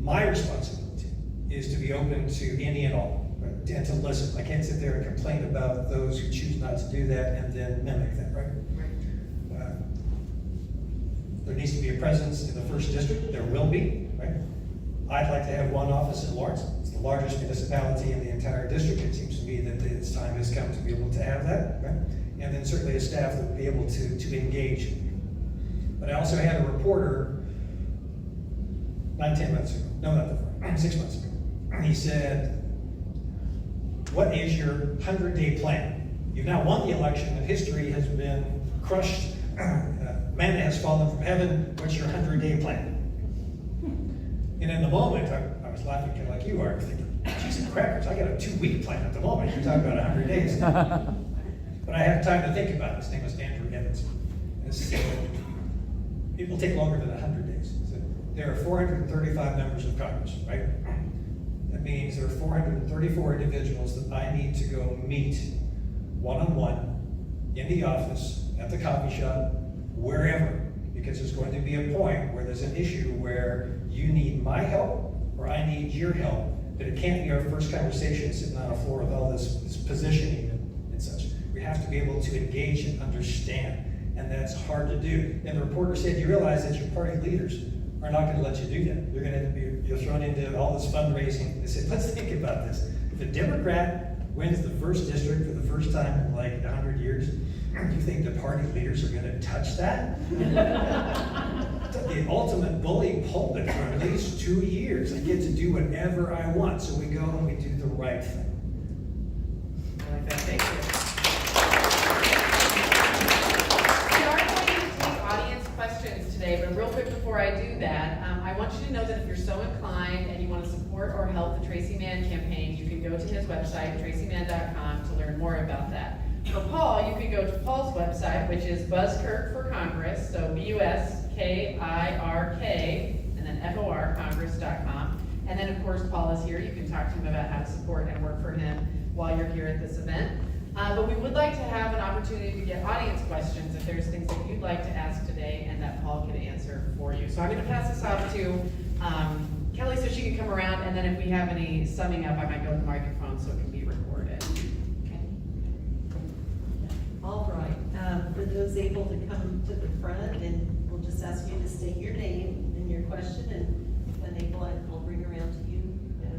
[SPEAKER 4] My responsibility is to be open to any and all, right? And to listen. I can't sit there and complain about those who choose not to do that and then mimic that, right? There needs to be a presence in the 1st district. There will be, right? I'd like to have one office in Lawrence. It's the largest municipality in the entire district. It seems to me that its time has come to be able to have that, right? And then certainly a staff that would be able to engage. But I also had a reporter 10 months ago. No, not that far. 6 months ago. And he said, what is your 100-day plan? You've now won the election, and history has been crushed. Manna has fallen from heaven. What's your 100-day plan? And in the moment, I was laughing kind of like you are, thinking, geez, crackers, I got a 2-week plan at the moment. You're talking about 100 days. But I had time to think about it. His name was Andrew Evans. And it will take longer than 100 days. So there are 435 members of Congress, right? That means there are 434 individuals that I need to go meet one-on-one in the office, at the coffee shop, wherever. Because there's going to be a point where there's an issue where you need my help or I need your help, but it can't be our first conversation sitting on a floor with all this positioning have to be able to engage and understand. And that's hard to do. And the reporter said, you realize that your party leaders are not going to let you do that. You're thrown into all this fundraising. They said, let's think about this. If a Democrat wins the first district for the first time in like 100 years, you think the party leaders are going to touch that? The ultimate bully pulpit for at least 2 years. I get to do whatever I want. So we go and we do the right thing.
[SPEAKER 3] I like that, thank you. We are going to take audience questions today, but real quick before I do that, I want you to know that if you're so inclined and you want to support or help the Tracy Mann campaign, you can go to his website, tracymann.com, to learn more about that. For Paul, you can go to Paul's website, which is Buskirk for Congress, so Buskirk, and then FOR, Congress.com. And then, of course, Paul is here. You can talk to him about how to support and work for him while you're here at this event. But we would like to have an opportunity to get audience questions if there's things that you'd like to ask today and that Paul could answer for you. So I'm going to pass this off to Kelly so she can come around, and then if we have any summing up, I might go to the microphone so it can be recorded.
[SPEAKER 1] All right, for those able to come to the front, and we'll just ask you to state your name and your question, and when able, we'll bring around to you,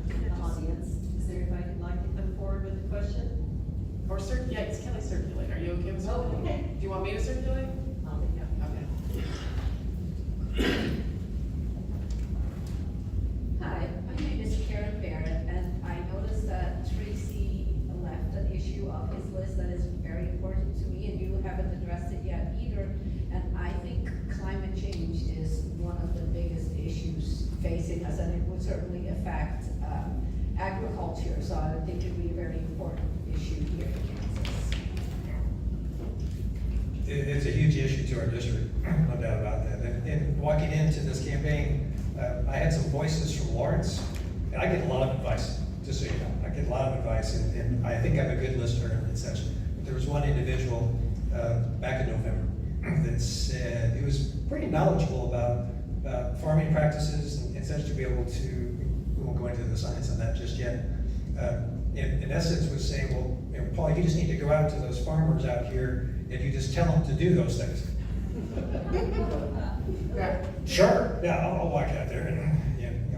[SPEAKER 1] to the audience. Is there anybody who'd like to come forward with a question?
[SPEAKER 3] Or yeah, it's Kelly circulate. Are you okay with circulating?
[SPEAKER 1] Oh, okay.
[SPEAKER 3] Do you want me to circulate? Okay.
[SPEAKER 6] Hi, my name is Karen Barrett, and I noticed that Tracy left an issue of his list that is very important to me, and you haven't addressed it yet either. And I think climate change is one of the biggest issues facing us, and it would certainly affect agriculture. So I think it would be a very important issue here in Kansas.
[SPEAKER 4] It's a huge issue to our district, no doubt about that. And walking into this campaign, I had some voices from Lawrence, and I get a lot of advice, just so you know. I get a lot of advice, and I think I'm a good listener and such. But there was one individual back in November that said, he was pretty knowledgeable about farming practices and such, to be able to, we won't go into the science on that just yet. In essence was saying, well, Paul, you just need to go out to those farmers out here and you just tell them to do those things. Sure, yeah, I'll walk out there, and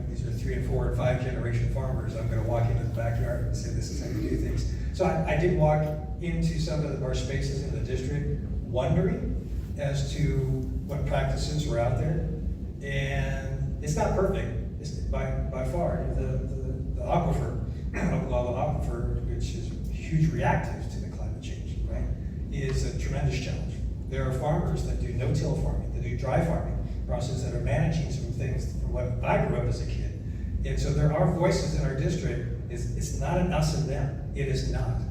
[SPEAKER 4] these are 3 and 4 and 5 generation farmers. I'm going to walk into the backyard and say, this is how you do things. So I did walk into some of our spaces in the district wondering as to what practices were out there, and it's not perfect. It's by far the aquifer, Oglala aquifer, which is huge reactive to the climate change, right, is a tremendous challenge. There are farmers that do no-till farming, that do dry farming processes that are managing some things from what I grew up as a kid. And so there are voices in our district. It's not an us and them. It is not.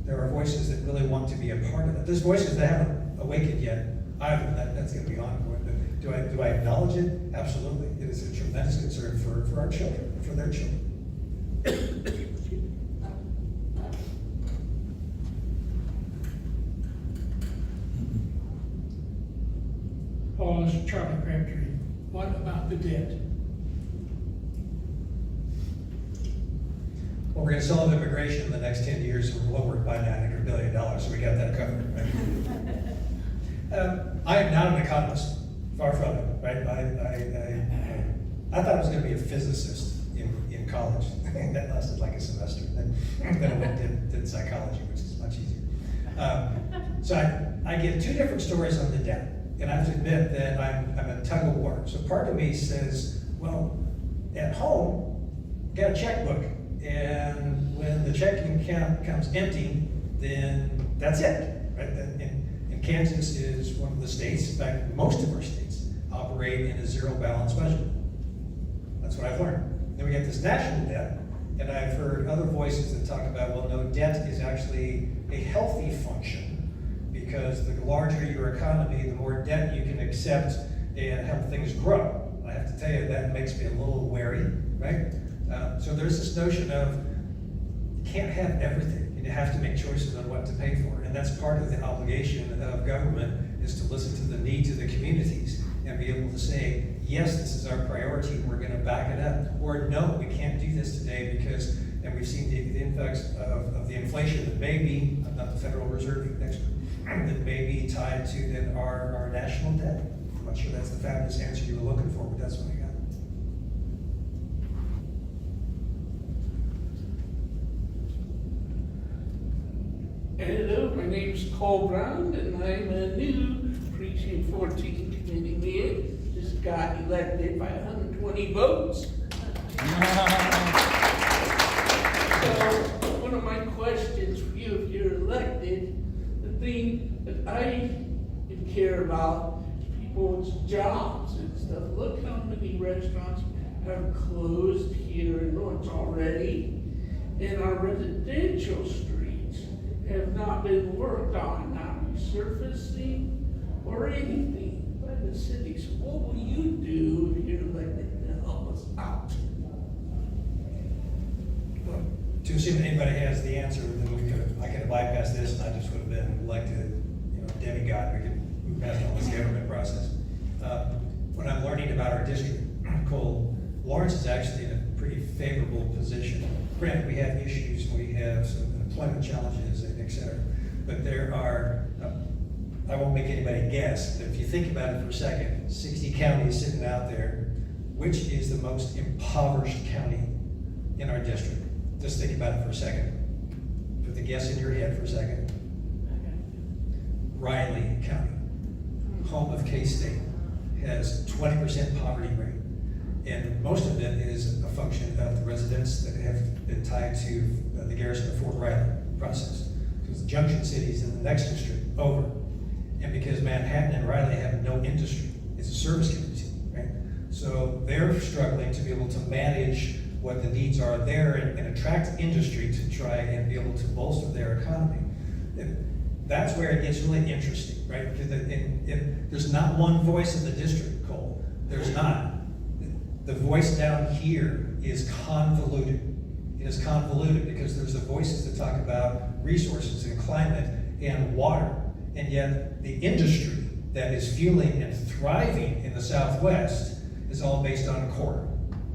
[SPEAKER 4] There are voices that really want to be a part of that. There's voices that haven't awakened yet either. That's going to be ongoing. But do I acknowledge it? Absolutely. It is a tremendous concern for our children, and for their children.
[SPEAKER 2] Paul, this is Charlie Crabtree. What about the debt?
[SPEAKER 4] Well, we're going to solve immigration in the next 10 years, and we'll lower it by $900 billion, so we got that covered. Right? I am not an economist, far from it. Right? I thought I was going to be a physicist in college. That lasted like a semester. Then I went and did psychology, which is much easier. So I get 2 different stories on the debt. And I have to admit that I'm a tug of war. So part of me says, well, at home, got a checkbook. And when the checking account comes empty, then that's it. Right? And Kansas is one of the states, in fact, most of our states operate in a zero balance budget. That's what I've learned. Then we get this national debt. And I've heard other voices that talk about, well, no, debt is actually a healthy function, because the larger your economy, the more debt you can accept and help things grow. I have to tell you, that makes me a little wary, right? So there's this notion of you can't have everything. You have to make choices on what to pay for. And that's part of the obligation of government, is to listen to the needs of the communities and be able to say, yes, this is our priority, we're going to back it up. Or no, we can't do this today because, and we've seen the effects of the inflation that may be, I'm not the Federal Reserve next, that may be tied to then our national debt. I'm not sure that's the fabulous answer you were looking for, but that's what I got.
[SPEAKER 7] Hello, my name's Cole Brown, and I'm a new Precinct 14 committee man. Just got elected by 120 votes. So, one of my questions for you, if you're elected, the thing that I care about is people's jobs and stuff. Look how many restaurants have closed here in Lawrence already, and our residential streets have not been worked on, not resurfacing or anything by the city. So what will you do if you're elected to help us out?
[SPEAKER 4] Well, to assume that anybody has the answer, then I could have bypassed this and I just would have been elected, demigod. We could move past all this government process. What I'm learning about our district, Cole, Lawrence is actually in a pretty favorable position. Granted, we have issues, we have some employment challenges, and et cetera. But there are, I won't make anybody guess, but if you think about it for a second, 60 counties sitting out there, which is the most impoverished county in our district? Just think about it for a second. Put the guess in your head for a second. Riley County, home of K-State, has 20% poverty rate. And most of it is a function of the residents that have been tied to the garrison of Fort Riley process. Because the junction cities in the next district over. And because Manhattan and Riley have no industry, it's a service community, right? So they're struggling to be able to manage what the needs are there and attract industry to try and be able to bolster their economy. And that's where it gets really interesting, right? Because there's not one voice in the district, Cole. There's not. The voice down here is convoluted. It is convoluted because there's the voices that talk about resources and climate and water. And yet the industry that is fueling and thriving in the Southwest is all based on corn,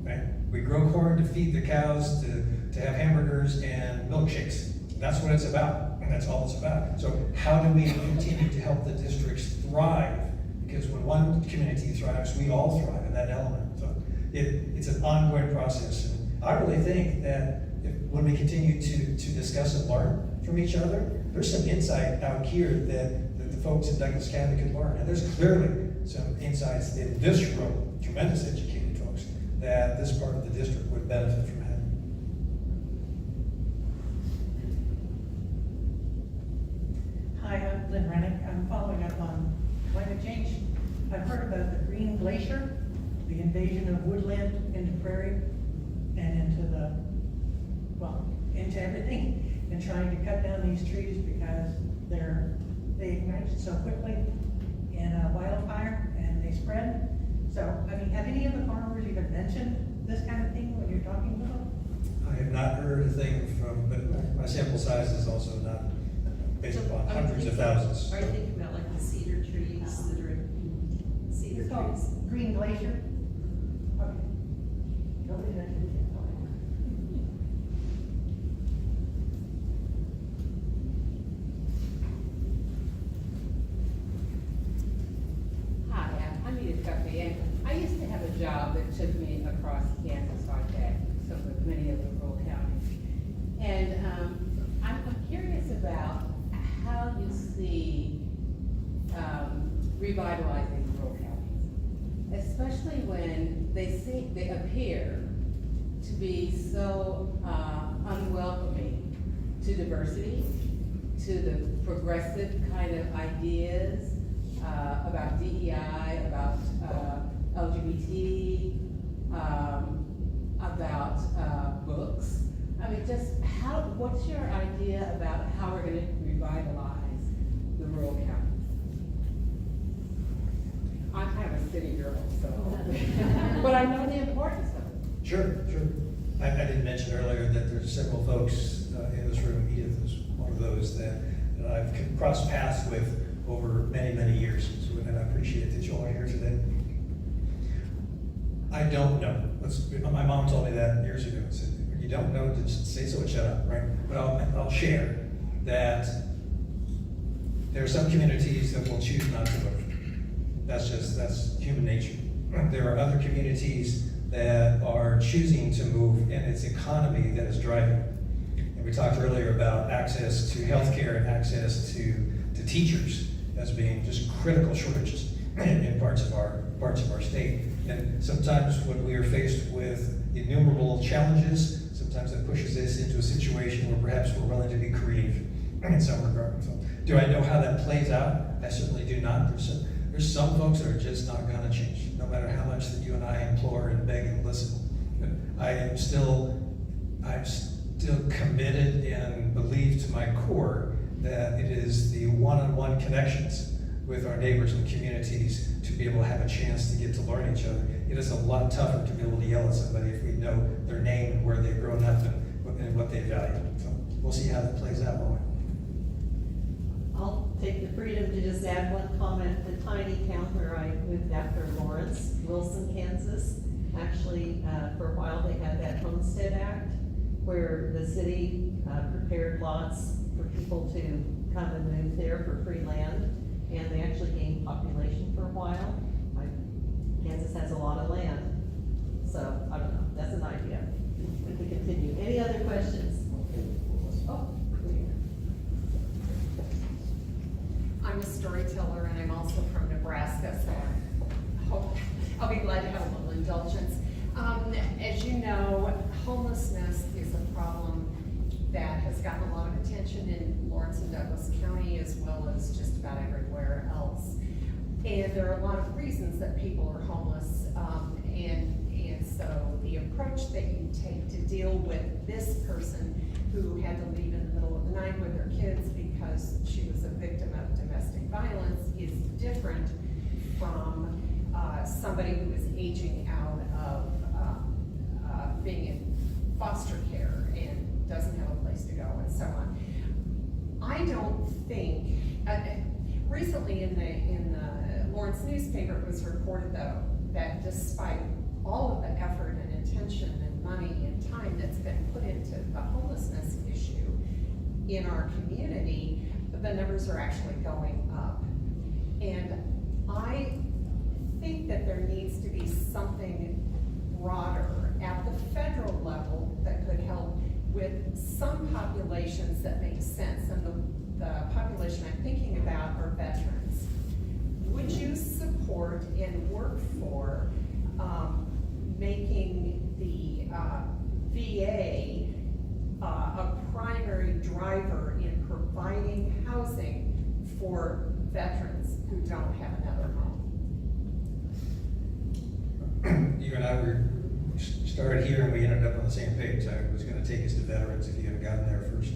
[SPEAKER 4] right? We grow corn to feed the cows, to have hamburgers and milkshakes. That's what it's about, and that's all it's about. So how do we continue to help the districts thrive? Because when one community thrives, we all thrive in that element. So it's an ongoing process. And I really think that when we continue to discuss and learn from each other, there's some insight out here that the folks in Douglas County could learn. And there's clearly some insights in this room, tremendous educated folks, that this part of the district would benefit from having.
[SPEAKER 8] Hi, I'm Lynn Rennick. I'm following up on climate change. I've heard about the Green Glacier, the invasion of woodland into prairie and into everything, and trying to cut down these trees because they ignite so quickly in a wildfire and they spread. So, I mean, have any of the farmers even mentioned this kind of thing when you're talking to them?
[SPEAKER 4] I have not heard a thing from, but my sample size is also not based upon hundreds of thousands.
[SPEAKER 1] Are you thinking about like the cedar trees that are cedar
[SPEAKER 8] It's called
[SPEAKER 1] trees?
[SPEAKER 8] Green Glacier. Okay. Nobody mentioned it.
[SPEAKER 9] Hi, I'm Edith Guppy, and I used to have a job that took me across Kansas like that, so with many of the rural counties. And I'm curious about how you see revitalizing rural counties, especially when they appear to be so unwelcoming to diversity, to the progressive kind of ideas about DEI, about LGBT, about books. I mean, what's your idea about how we're going to revitalize the rural counties? I'm kind of a city girl, so, but I know the importance of it.
[SPEAKER 4] Sure. I didn't mention earlier that there's several folks in this room. Edith is one of those that I've crossed paths with over many, many years, and I appreciate that you all are here today. I don't know. My mom told me that years ago. Said, "When you don't know, just say so and shut up," right? But I'll share that There are some communities that will choose not to vote. That's human nature. There are other communities that are choosing to move, and it's economy that is driving. And we talked earlier about access to healthcare and access to teachers as being just critical shortages in parts of our state. And sometimes when we are faced with innumerable challenges, sometimes that pushes us into a situation where perhaps we're willing to be creative in some regard. So, do I know how that plays out? I certainly do not. There's some folks that are just not going to change, no matter how much that you and I implore and beg and listen. But I'm still committed and believe to my core that it is the one-on-one connections with our neighbors and communities to be able to have a chance to get to learn each other. It is a lot tougher to be able to yell at somebody if we know their name and where they've grown up and what they value. So we'll see how that plays out.
[SPEAKER 1] I'll take the freedom to just add one comment. The tiny town where I moved after Lawrence, Wilson, Kansas, actually, for a while, they had that Homestead Act where the city prepared lots for people to come and move there for free land, and they actually gained population for a while. Kansas has a lot of land, so I don't know, that's an idea. We can continue. Any other questions? Oh,
[SPEAKER 5] I'm a storyteller and I'm also from Nebraska, so I hope I'll be glad to have a little indulgence. As you know, homelessness is a problem that has gotten a lot of attention in Lawrence and Douglas County as well as just about everywhere else. And there are a lot of reasons that people are homeless, and so the approach that you take to deal with this person who had to leave in the middle of the night with her kids because she was a victim of domestic violence is different from somebody who is aging out of being in foster care and doesn't have a place to go and so on. I don't think, recently in the Lawrence newspaper it was reported though that despite all of the effort and attention and money and time that's been put into the homelessness issue in our community, the numbers are actually going up. And I think that there needs to be something broader at the federal level that could help with some populations that make sense. And the population I'm thinking about are veterans. Would you support and work for making the VA a primary driver in providing housing for veterans who don't have another home?
[SPEAKER 4] You and I started here and we ended up on the same page. I was going to take us to veterans if you had gotten there first.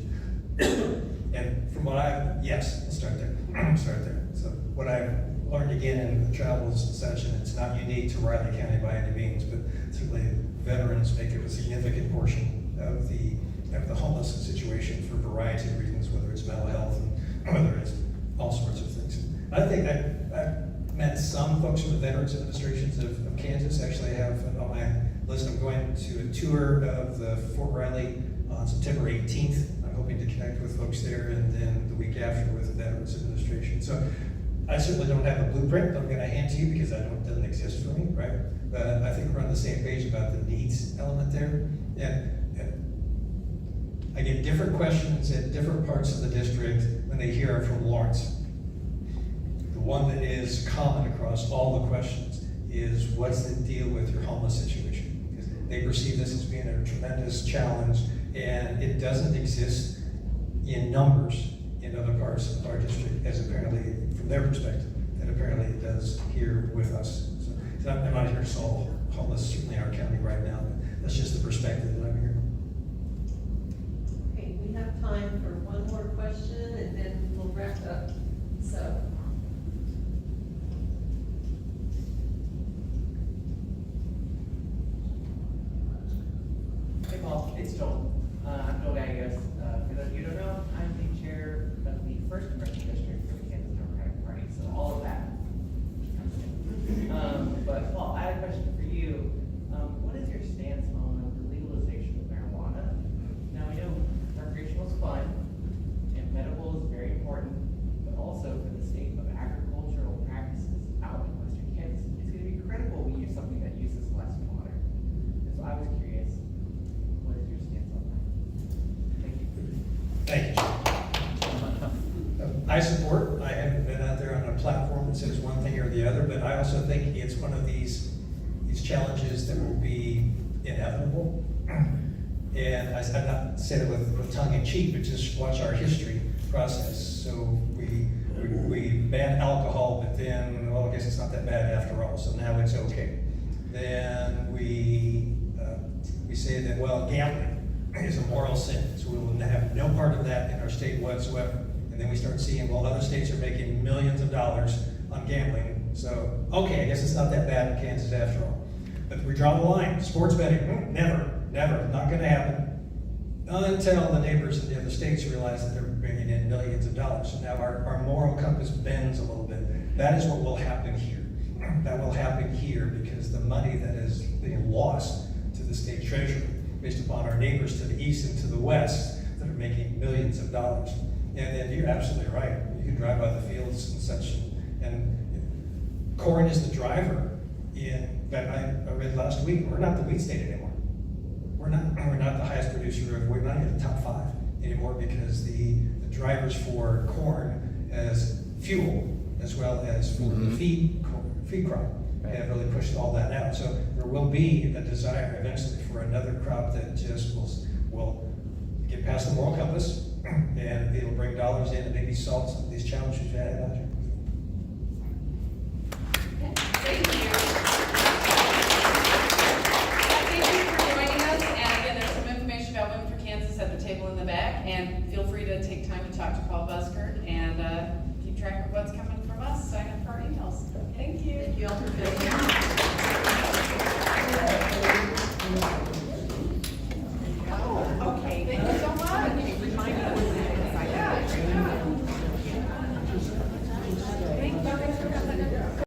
[SPEAKER 4] And from what yes, let's start there. Start there. So what I've learned again in the travels and such, and it's not unique to Riley County by any means, but certainly veterans make up a significant portion of the homeless situation for a variety of reasons, whether it's mental health and whether it's all sorts of things. I think I've met some folks from the Veterans Administrations of Kansas. Actually, I have on my list, I'm going to a tour of the Fort Riley on September 18th. I'm hoping to connect with folks there, and then the week after with the Veterans Administration. So I certainly don't have a blueprint I'm going to hand to you because it doesn't exist for me, right? But I think we're on the same page about the needs element there. And I get different questions at different parts of the district when they hear from Lawrence. The one that is common across all the questions is, what's the deal with your homeless situation? Because they perceive this as being a tremendous challenge, and it doesn't exist in numbers in other parts of our district, as apparently, from their perspective, that apparently it does here with us. So I'm not here to solve homeless, certainly in our county right now, but that's just the perspective that I'm here.
[SPEAKER 1] okay, we have time for one more question and then we'll wrap up. So.
[SPEAKER 10] Hey Paul, it's Joel. I'm Joel Gagos. For those of you who don't know, I'm the chair of the First Congressional District for the Kansas Democratic Party, so all of that. But Paul, I had a question for you. What is your stance on the legalization of marijuana? Now we know recreational is fun, and medical is very important, but also
[SPEAKER 4] Thank you. I support, I haven't been out there on a platform that says one thing or the other, but I also think it's one of these challenges that will be inevitable. And I'm not saying it with tongue in cheek, but just watch our history process. So we ban alcohol, but then, well, I guess it's not that bad after all, so now it's okay. Then we say that, well, gambling is a moral sin, so we will have no part of that in our state whatsoever. And then we start seeing, well, other states are making millions of dollars on gambling, so, okay, I guess it's not that bad in Kansas after all. But we draw the line, sports betting, never, not gonna happen. Until the neighbors in the other states realize that they're bringing in millions of dollars. So now our moral compass bends a little bit. That is what will happen here. That will happen here because the money that is being lost to the state treasury based upon our neighbors to the east and to the west that are making millions of dollars. And you're absolutely right. You can drive by the fields and such, and corn is the driver that I read last week. We're not the wheat state anymore. We're not the highest producer of wheat, not in the top 5 anymore, because the drivers for corn as fuel as well as for the feed crop have really pushed all that out. So there will be a desire eventually for another crop that just will get past the moral compass and it'll bring dollars in and maybe solve some of these challenges we've had out here.
[SPEAKER 3] Thank you. Thank you for joining us, and again, there's some information about Women for Kansas at the table in the back, and feel free to take time to talk to Paul Buskirk and keep track of what's coming from us, sign up for our emails. Thank you.
[SPEAKER 1] Thank you all for